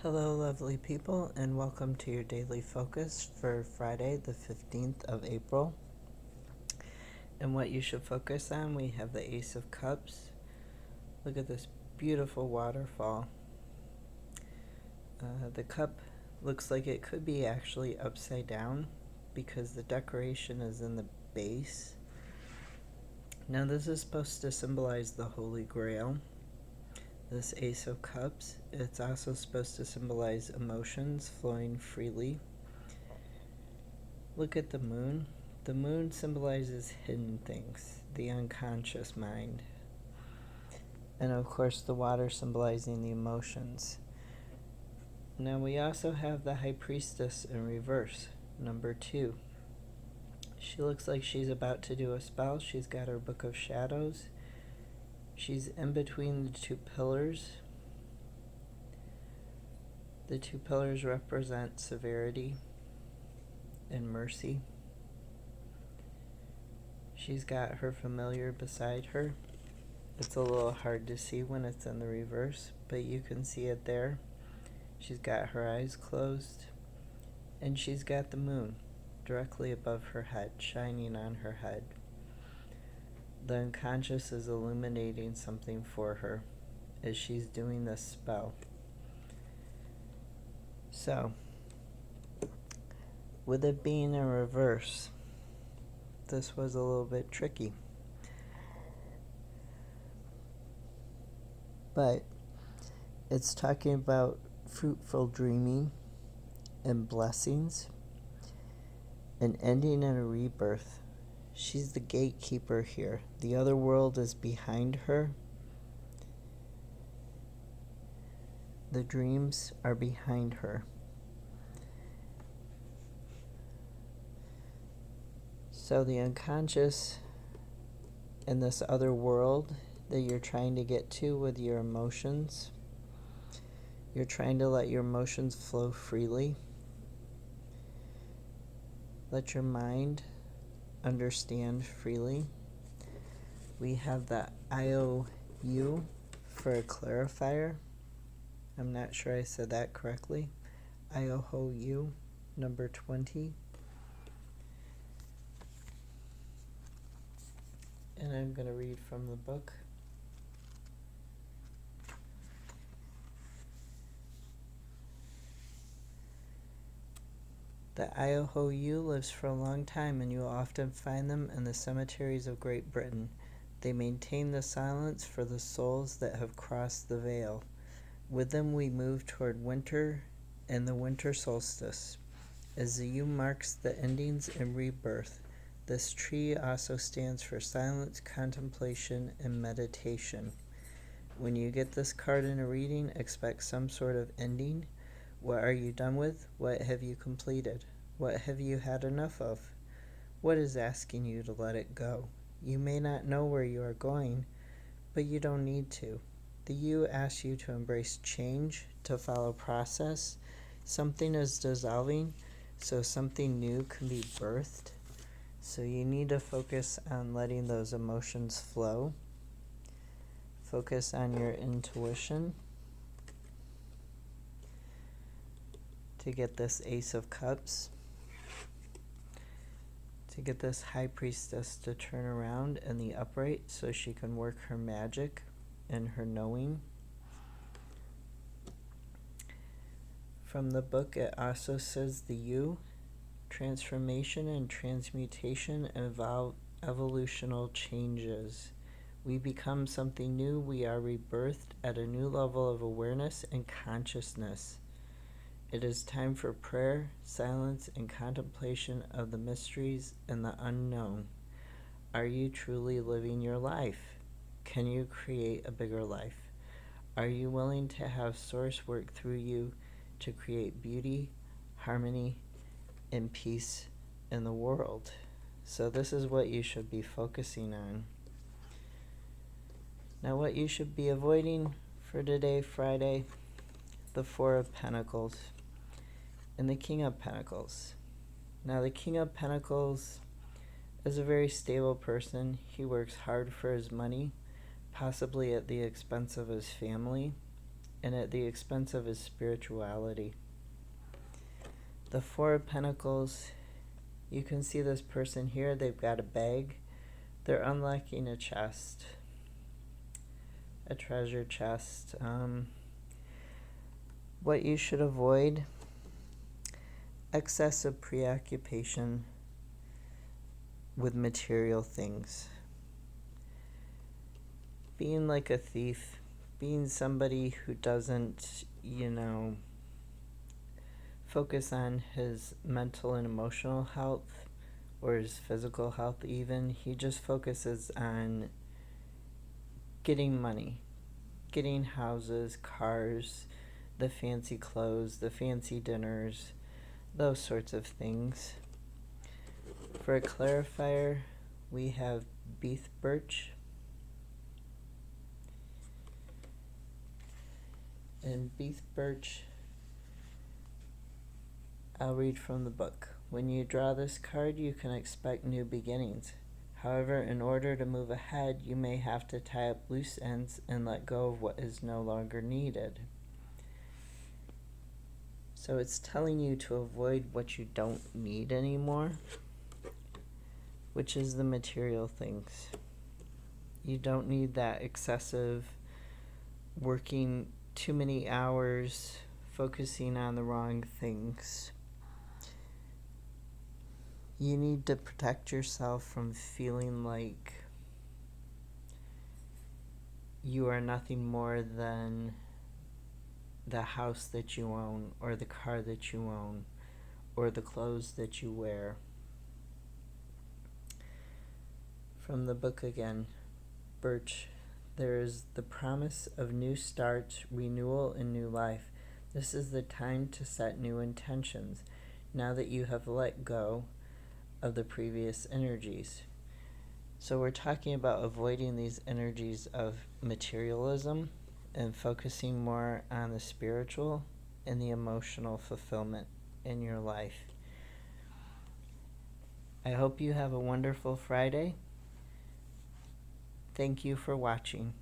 Hello, lovely people, and welcome to your daily focus for Friday, the 15th of April. And what you should focus on, we have the Ace of Cups. Look at this beautiful waterfall. The cup looks like it could be actually upside down because the decoration is in the base. Now, this is supposed to symbolize the Holy Grail. This Ace of Cups, it's also supposed to symbolize emotions flowing freely. Look at the moon. The moon symbolizes hidden things, the unconscious mind. And of course, the water symbolizing the emotions. Now we also have the High Priestess in reverse, number 2. She looks like she's about to do a spell. She's got her Book of Shadows. She's in between the two pillars. The two pillars represent severity and mercy. She's got her familiar beside her. It's a little hard to see when it's in the reverse, but you can see it there. She's got her eyes closed, and she's got the moon directly above her head, shining on her head. The unconscious is illuminating something for her as she's doing this spell. So, with it being in reverse, this was a little bit tricky. But it's talking about fruitful dreaming and blessings, an ending and a rebirth. She's the gatekeeper here. The other world is behind her. The dreams are behind her. So the unconscious in this other world that you're trying to get to with your emotions, you're trying to let your emotions flow freely. Let your mind understand freely. We have the IOU for a clarifier. I'm not sure I said that correctly. IOU, number 20. And I'm going to read from the book. The IOU lives for a long time, and you will often find them in the cemeteries of Great Britain. They maintain the silence for the souls that have crossed the veil. With them we move toward winter and the winter solstice. As the U marks the endings and rebirth, this tree also stands for silence, contemplation, and meditation. When you get this card in a reading, expect some sort of ending. What are you done with? What have you completed? What have you had enough of? What is asking you to let it go? You may not know where you are going, but you don't need to. The U asks you to embrace change, to follow process. Something is dissolving, so something new can be birthed. So you need to focus on letting those emotions flow. Focus on your intuition to get this Ace of Cups, to get this High Priestess to turn around in the upright so she can work her magic and her knowing. From the book, it also says the U, transformation and transmutation involve evolutional changes. We become something new. We are rebirthed at a new level of awareness and consciousness. It is time for prayer, silence, and contemplation of the mysteries and the unknown. Are you truly living your life? Can you create a bigger life? Are you willing to have Source work through you to create beauty, harmony, and peace in the world? So this is what you should be focusing on. Now what you should be avoiding for today, Friday, the Four of Pentacles and the King of Pentacles. Now the King of Pentacles is a very stable person. He works hard for his money, possibly at the expense of his family, and at the expense of his spirituality. The Four of Pentacles, you can see this person here, they've got a bag. They're unlocking a chest, a treasure chest. What you should avoid: excessive preoccupation with material things. Being like a thief, being somebody who doesn't, focus on his mental and emotional health or his physical health even. He just focuses on getting money, getting houses, cars, the fancy clothes, the fancy dinners, those sorts of things. For a clarifier, we have beef birch. And beef birch, I'll read from the book. When you draw this card, you can expect new beginnings. However, in order to move ahead, you may have to tie up loose ends and let go of what is no longer needed. So it's telling you to avoid what you don't need anymore, which is the material things. You don't need that excessive working too many hours, focusing on the wrong things. You need to protect yourself from feeling like you are nothing more than the house that you own, or the car that you own, or the clothes that you wear. From the book again, Birch. There is the promise of new starts, renewal, and new life. This is the time to set new intentions, now that you have let go of the previous energies. So we're talking about avoiding these energies of materialism and focusing more on the spiritual and the emotional fulfillment in your life. I hope you have a wonderful Friday. Thank you for watching.